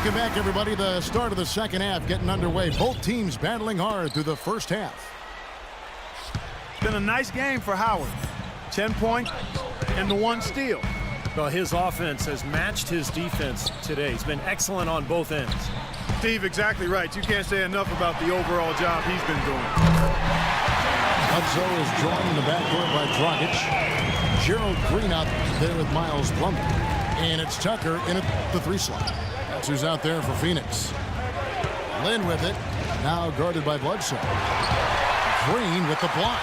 Welcome back, everybody. The start of the second half getting underway. Both teams battling hard through the first half. It's been a nice game for Howard. 10 points and the 1 steal. Well, his offense has matched his defense today. He's been excellent on both ends. Steve, exactly right. You can't say enough about the overall job he's been doing. Bledsoe is joined in the backcourt by Dragic. Gerald Green out there with Miles Plumlee. And it's Tucker in at the 3 slot. That's who's out there for Phoenix. Lynn with it. Now guarded by Bledsoe. Green with the block.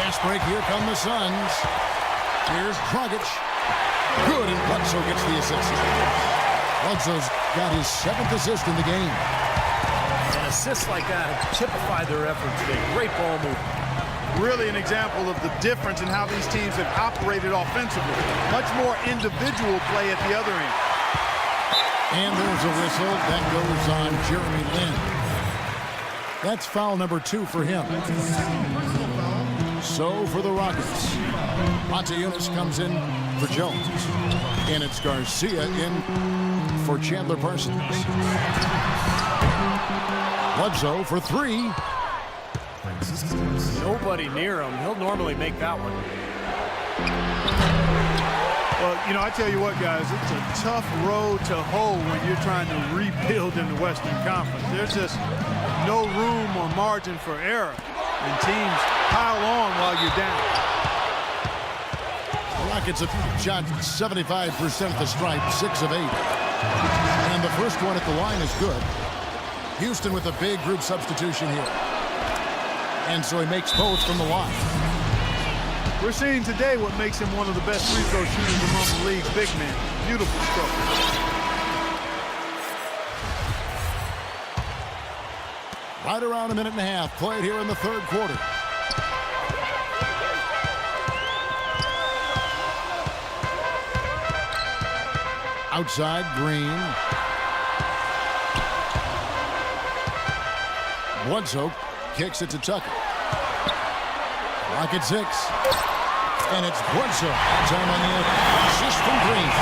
Fast break. Here come the Suns. Here's Dragic. Good, and Bledsoe gets the assist. Bledsoe's got his 7th assist in the game. And assists like that have typified their effort today. Great ball movement. Really an example of the difference in how these teams have operated offensively. Much more individual play at the other end. And there's a whistle that goes on Jeremy Lin. That's foul number 2 for him. So for the Rockets, Montezumas comes in for Jones. And it's Garcia in for Chandler Parsons. Bledsoe for 3. Nobody near him. He'll normally make that one. Well, you know, I tell you what, guys, it's a tough road to hoe when you're trying to rebuild in the Western Conference. There's just no room or margin for error, and teams pile on while you're down. The Rockets have shot 75% at the stripe, 6 of 8. And the first one at the line is good. Houston with a big group substitution here. And so he makes both from the line. We're seeing today what makes him one of the best free throw shooters among the league's big men. Beautiful stroke. Right around a minute and a half played here in the third quarter. Outside, Green. Bledsoe kicks it to Tucker. Rocket 6. And it's Bledsoe. Time on the assist from Green.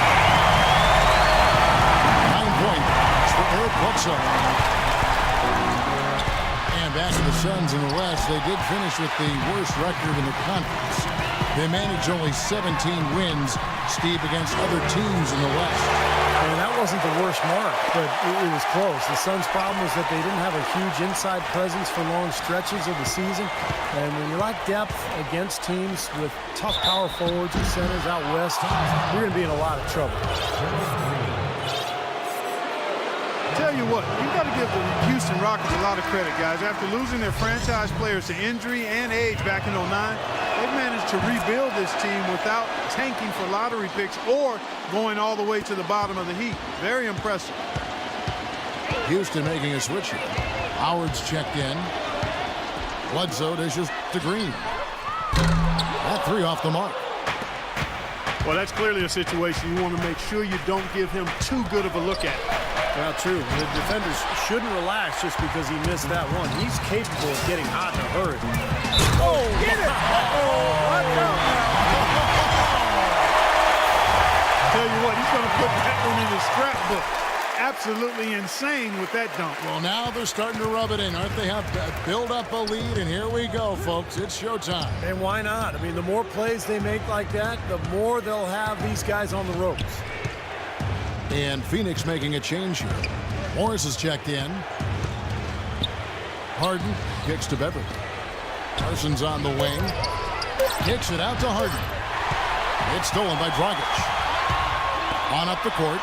9 points for Eric Bledsoe. And back to the Suns in the West. They did finish with the worst record in the conference. They managed only 17 wins, Steve, against other teams in the West. And that wasn't the worst mark, but it was close. The Suns' problem was that they didn't have a huge inside presence for long stretches of the season. And when you lack depth against teams with tough power forwards and centers out west, you're going to be in a lot of trouble. Tell you what, you got to give the Houston Rockets a lot of credit, guys. After losing their franchise players to injury and age back in '09, they've managed to rebuild this team without tanking for lottery picks or going all the way to the bottom of the heap. Very impressive. Houston making a switch here. Howard's checked in. Bledsoe dishes to Green. That 3 off the mark. Well, that's clearly a situation you want to make sure you don't give him too good of a look at. Well, true. The defenders shouldn't relax just because he missed that one. He's capable of getting hot in a hurry. Oh, get it! Oh, watch out now. Tell you what, he's going to put that one in his scrapbook. Absolutely insane with that dunk. Well, now they're starting to rub it in, aren't they? Have build up a lead, and here we go, folks. It's showtime. And why not? I mean, the more plays they make like that, the more they'll have these guys on the ropes. And Phoenix making a change here. Morris is checked in. Harden kicks to Beverly. Parsons on the wing. Kicks it out to Harden. It's stolen by Dragic. On up the court.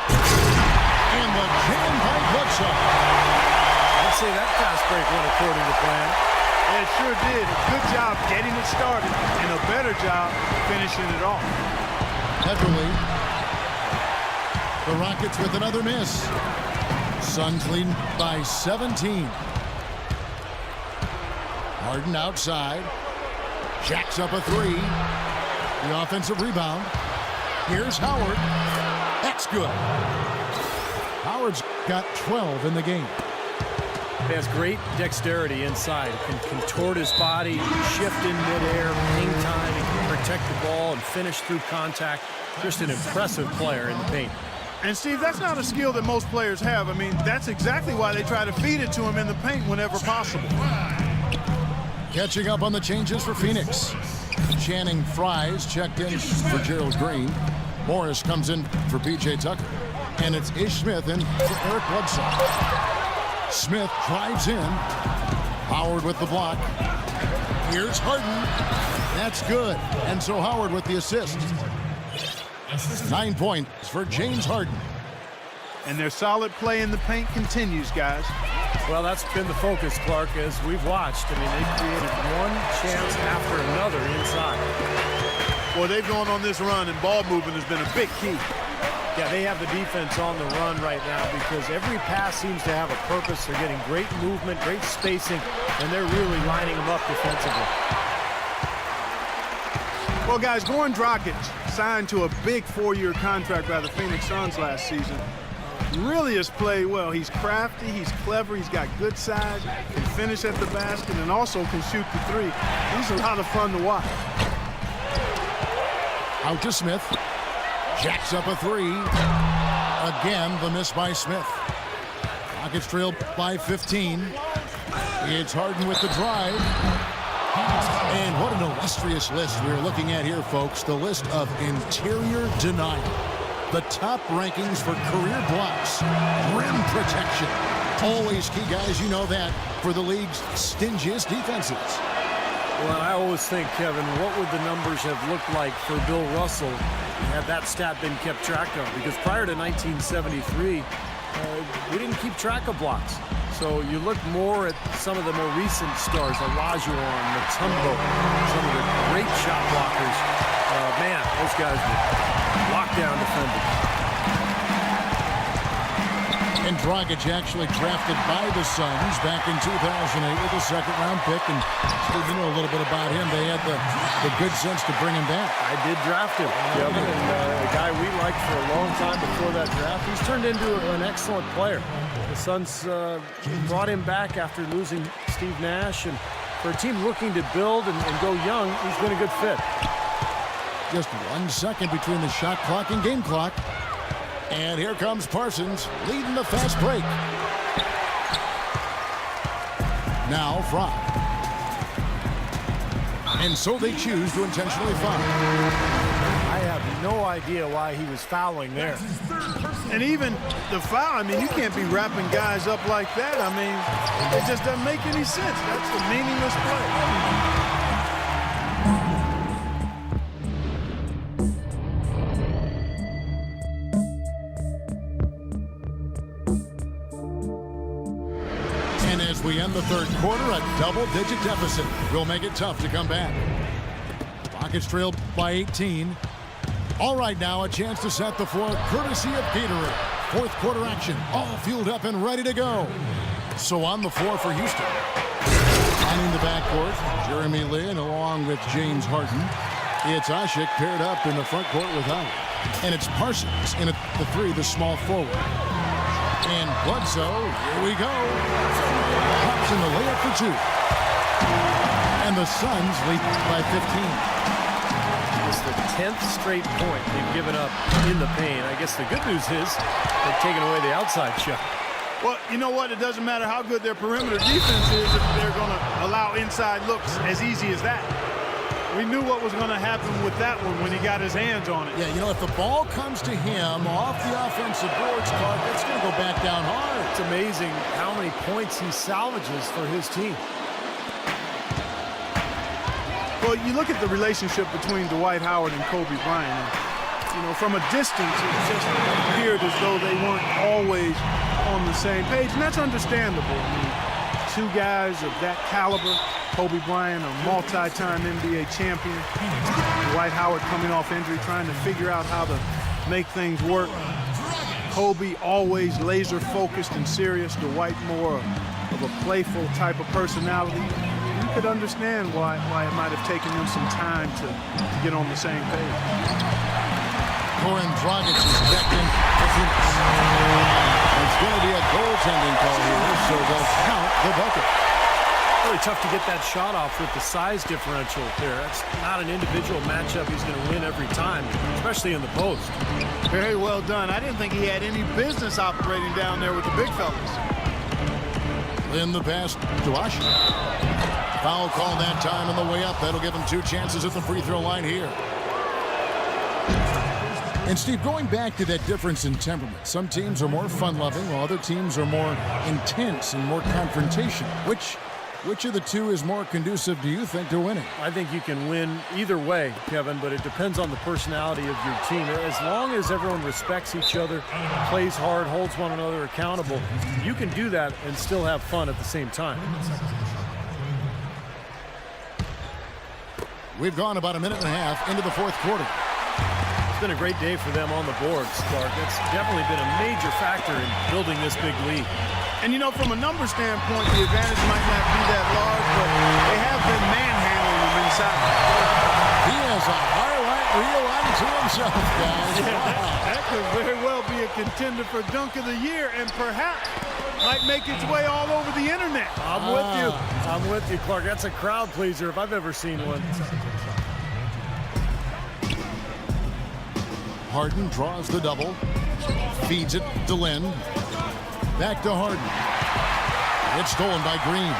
And the jam by Bledsoe. I'd say that fast break went according to plan. It sure did. A good job getting it started and a better job finishing it off. Beverly. The Rockets with another miss. Suns lead by 17. Harden outside. Jacks up a 3. The offensive rebound. Here's Howard. That's good. Howard's got 12 in the game. He has great dexterity inside. He can contort his body, shift in midair, hang time, he can protect the ball and finish through contact. Just an impressive player in the paint. And, Steve, that's not a skill that most players have. I mean, that's exactly why they try to feed it to him in the paint whenever possible. Catching up on the changes for Phoenix. Channing Fries checked in for Gerald Green. Morris comes in for P.J. Tucker. And it's Ish Smith in for Eric Bledsoe. Smith drives in. Howard with the block. Here's Harden. That's good. And so Howard with the assist. 9 points for James Harden. And their solid play in the paint continues, guys. Well, that's been the focus, Clark, as we've watched. I mean, they created one chance after another inside. Well, they've gone on this run, and ball movement has been a big key. Yeah, they have the defense on the run right now because every pass seems to have a purpose. They're getting great movement, great spacing, and they're really lining them up defensively. Well, guys, Goran Dragic signed to a big 4-year contract by the Phoenix Suns last season. Really has played well. He's crafty, he's clever, he's got good size, can finish at the basket, and also can shoot the three. He's a lot of fun to watch. Out to Smith. Jacks up a three. Again, the miss by Smith. Rockets trailed by 15. It's Harden with the drive. And what an illustrious list we're looking at here, folks. The list of interior denial. The top rankings for career blocks. Rim protection. Always key, guys, you know that, for the league's stingiest defenses. Well, I always think, Kevin, what would the numbers have looked like for Bill Russell had that stat been kept track of? Because prior to 1973, we didn't keep track of blocks. So you look more at some of the more recent stars, Olajuwon, Mutombo, some of the great shot blockers. Man, those guys were lockdown defenders. And Dragic actually drafted by the Suns back in 2008 with a second-round pick. And Steve, you know a little bit about him. They had the good sense to bring him back. I did draft him, Kevin, and a guy we liked for a long time before that draft. He's turned into an excellent player. The Suns brought him back after losing Steve Nash. And for a team looking to build and go young, he's been a good fit. Just 1 second between the shot clock and game clock. And here comes Parsons leading the fast break. Now Fry. And so they choose to intentionally foul. I have no idea why he was fouling there. And even the foul, I mean, you can't be wrapping guys up like that. I mean, it just doesn't make any sense. That's a meaningless play. We end the third quarter, a double-digit deficit. Will make it tough to come back. Rockets trailed by 18. All right, now a chance to set the floor, courtesy of Gatorade. Fourth quarter action, all fueled up and ready to go. So on the floor for Houston. Lining the backcourt, Jeremy Lin along with James Harden. It's Ashik paired up in the front court with Howard. And it's Parsons in at the three, the small forward. And Bledsoe, here we go. Pops in the layup for two. And the Suns lead by 15. It's the 10th straight point they've given up in the paint. I guess the good news is they've taken away the outside shot. Well, you know what? It doesn't matter how good their perimeter defense is if they're going to allow inside looks as easy as that. We knew what was going to happen with that one when he got his hands on it. Yeah, you know, if the ball comes to him off the offensive boards, Clark, it's going to go back down hard. It's amazing how many points he salvages for his team. Well, you look at the relationship between Dwight Howard and Kobe Bryant. And, you know, from a distance, it just appeared as though they weren't always on the same page, and that's understandable. I mean, two guys of that caliber. Kobe Bryant, a multi-time NBA champion. Dwight Howard coming off injury, trying to figure out how to make things work. Kobe always laser-focused and serious. Dwight more of a playful type of personality. You could understand why it might have taken them some time to get on the same page. Goran Dragic is checked in for Phoenix. It's going to be a goaltending call here, so they'll count the bucket. Really tough to get that shot off with the size differential there. That's not an individual matchup he's going to win every time, especially in the post. Very well done. I didn't think he had any business operating down there with the big fellas. In the pass to Washington. Foul call that time on the way up. That'll give him 2 chances at the free throw line here. And Steve, going back to that difference in temperament, some teams are more fun-loving while other teams are more intense and more confrontational. Which of the two is more conducive, do you think, to winning? I think you can win either way, Kevin, but it depends on the personality of your team. As long as everyone respects each other, plays hard, holds one another accountable, you can do that and still have fun at the same time. We've gone about a minute and a half into the fourth quarter. It's been a great day for them on the boards, Clark. That's definitely been a major factor in building this big lead. And, you know, from a number standpoint, the advantage might not be that large, but they have been manhandling them inside. He has a highlight reel unto himself, guys. Yeah, that could very well be a contender for Dunk of the Year and perhaps might make its way all over the internet. I'm with you. I'm with you, Clark. That's a crowd pleaser if I've ever seen one. Harden draws the double, feeds it to Lynn. Back to Harden. It's stolen by Green.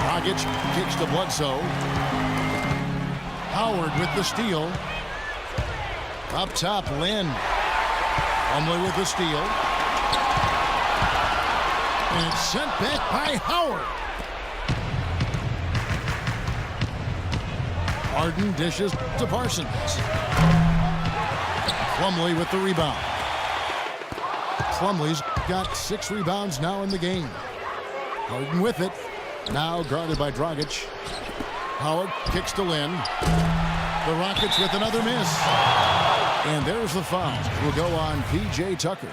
Dragic kicks to Bledsoe. Howard with the steal. Up top, Lynn. Plumlee with the steal. And it's sent back by Howard. Harden dishes to Parsons. Plumlee with the rebound. Plumlee's got 6 rebounds now in the game. Harden with it. Now guarded by Dragic. Howard kicks to Lynn. The Rockets with another miss. And there's the foul. It will go on P.J. Tucker.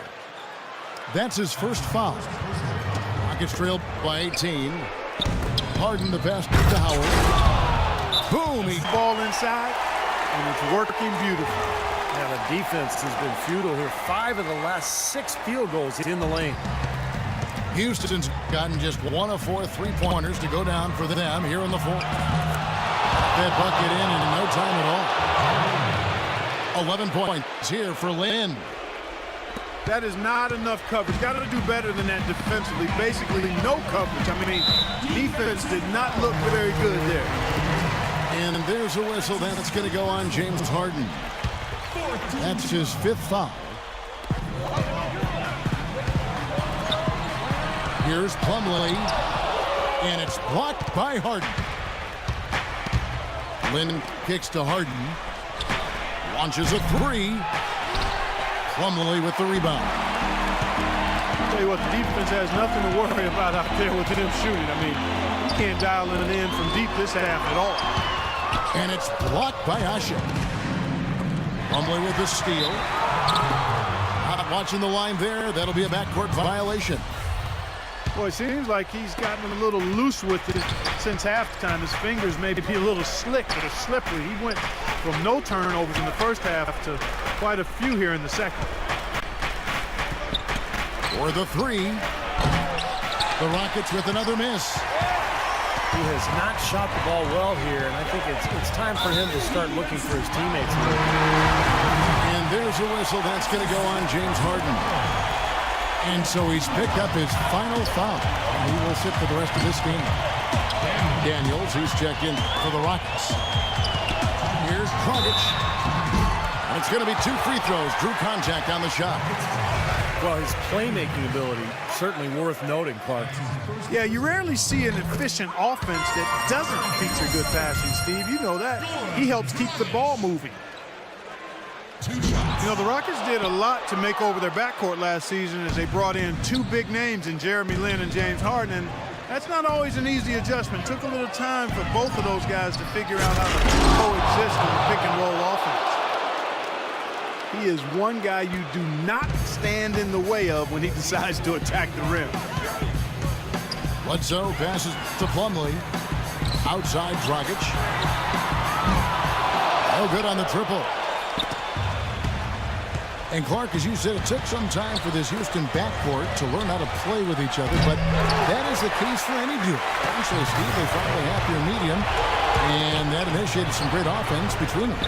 That's his first foul. Rockets trail by 18. Harden the pass to Howard. Boom! He Ball inside, and it's working beautifully. Yeah, the defense has been futile here. 5 of the last 6 field goals in the lane. Houston's gotten just 1 of 4 3-pointers to go down for them here in the fourth. That bucket in no time at all. 11 points here for Lynn. That is not enough coverage. Got to do better than that defensively. Basically, no coverage. I mean, defense did not look very good there. And there's a whistle. That's going to go on James Harden. That's his 5th foul. Here's Plumlee. And it's blocked by Harden. Lynn kicks to Harden. Launches a 3. Plumlee with the rebound. I'll tell you what, the defense has nothing to worry about out there with them shooting. I mean, you can't dial it in from deep this half at all. And it's blocked by Asha. Plumlee with the steal. Not watching the line there. That'll be a backcourt violation. Boy, it seems like he's gotten a little loose with it since halftime. His fingers may be a little slick or slippery. He went from no turnovers in the first half to quite a few here in the second. For the 3. The Rockets with another miss. He has not shot the ball well here, and I think it's time for him to start looking for his teammates. And there's a whistle. That's going to go on James Harden. And so he's picked up his final foul. And he will sit for the rest of this game. Daniels, he's checked in for the Rockets. Here's Dragic. And it's going to be 2 free throws. Drew contact on the shot. Well, his playmaking ability, certainly worth noting, Clark. Yeah, you rarely see an efficient offense that doesn't feature good passing, Steve. You know that. He helps keep the ball moving. You know, the Rockets did a lot to make over their backcourt last season as they brought in 2 big names in Jeremy Lin and James Harden. And that's not always an easy adjustment. It took a little time for both of those guys to figure out how to coexist in the pick-and-roll offense. He is one guy you do not stand in the way of when he decides to attack the rim. Bledsoe passes to Plumlee. Outside Dragic. Oh, good on the triple. And Clark, as you said, it took some time for this Houston backcourt to learn how to play with each other, but that is the case for any duo. Actually, Steve, they found a happier medium, and that initiated some great offense between them.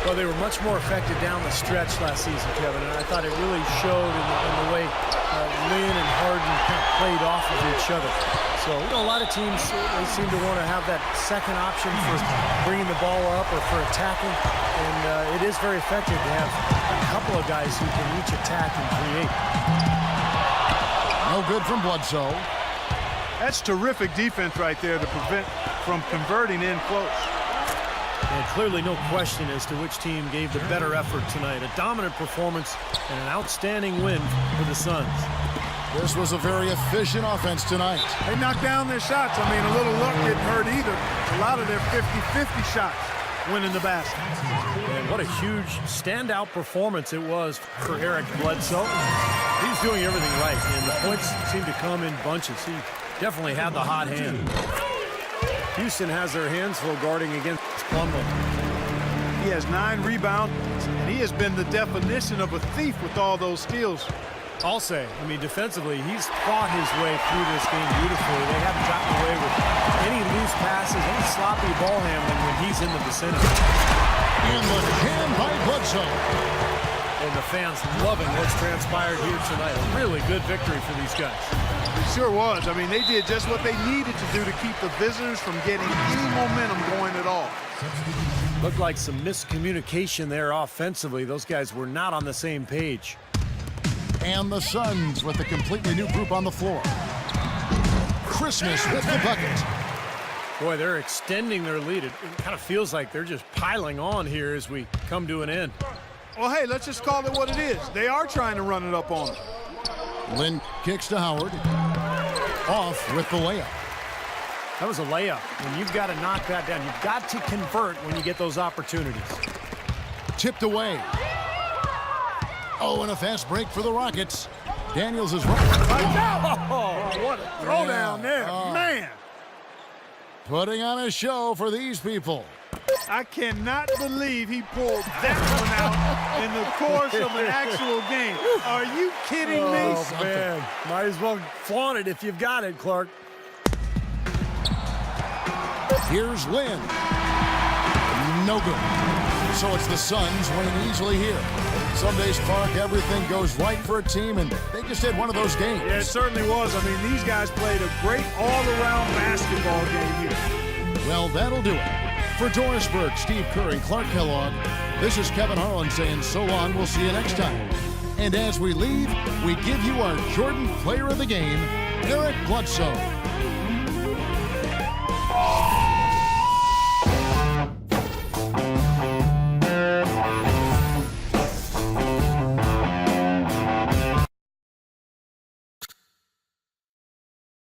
Well, they were much more effective down the stretch last season, Kevin, and I thought it really showed in the way Lynn and Harden kind of played off of each other. So, a lot of teams, they seem to want to have that second option for bringing the ball up or for attacking, and it is very effective to have a couple of guys who can each attack and create. No good from Bledsoe. That's terrific defense right there to prevent from converting in close. And clearly no question as to which team gave the better effort tonight. A dominant performance and an outstanding win for the Suns. This was a very efficient offense tonight. They knocked down their shots. I mean, a little luck didn't hurt either. A lot of their 50-50 shots went in the basket. And what a huge standout performance it was for Eric Bledsoe. He's doing everything right, and the points seem to come in bunches. He definitely had the hot hand. Houston has their hands full guarding against Plumlee. He has 9 rebounds, and he has been the definition of a thief with all those steals. I'll say, I mean, defensively, he's fought his way through this game beautifully. They haven't gotten away with any loose passes, any sloppy ball handling when he's in the vicinity. And the jam by Bledsoe. And the fans loving what's transpired here tonight. A really good victory for these guys. It sure was. I mean, they did just what they needed to do to keep the visitors from getting any momentum going at all. Looked like some miscommunication there offensively. Those guys were not on the same page. And the Suns with a completely new group on the floor. Christmas with the bucket. Boy, they're extending their lead. It kind of feels like they're just piling on here as we come to an end. Well, hey, let's just call it what it is. They are trying to run it up on them. Lynn kicks to Howard. Off with the layup. That was a layup, and you've got to knock that down. You've got to convert when you get those opportunities. Tipped away. Oh, and a fast break for the Rockets. Daniels is right. Oh, what a throwdown there, man. Putting on a show for these people. I cannot believe he pulled that one out in the course of an actual game. Are you kidding me? Oh, man. Might as well flaunt it if you've got it, Clark. Here's Lynn. No good. So it's the Suns winning easily here. Some days, Clark, everything goes right for a team, and they just had one of those games. Yeah, it certainly was. I mean, these guys played a great all-around basketball game here. Well, that'll do it. For Doris Burke, Steve Kerr, and Clark Kellogg, this is Kevin Harlan saying so long. We'll see you next time. And as we leave, we give you our Jordan Player of the Game, Eric Bledsoe.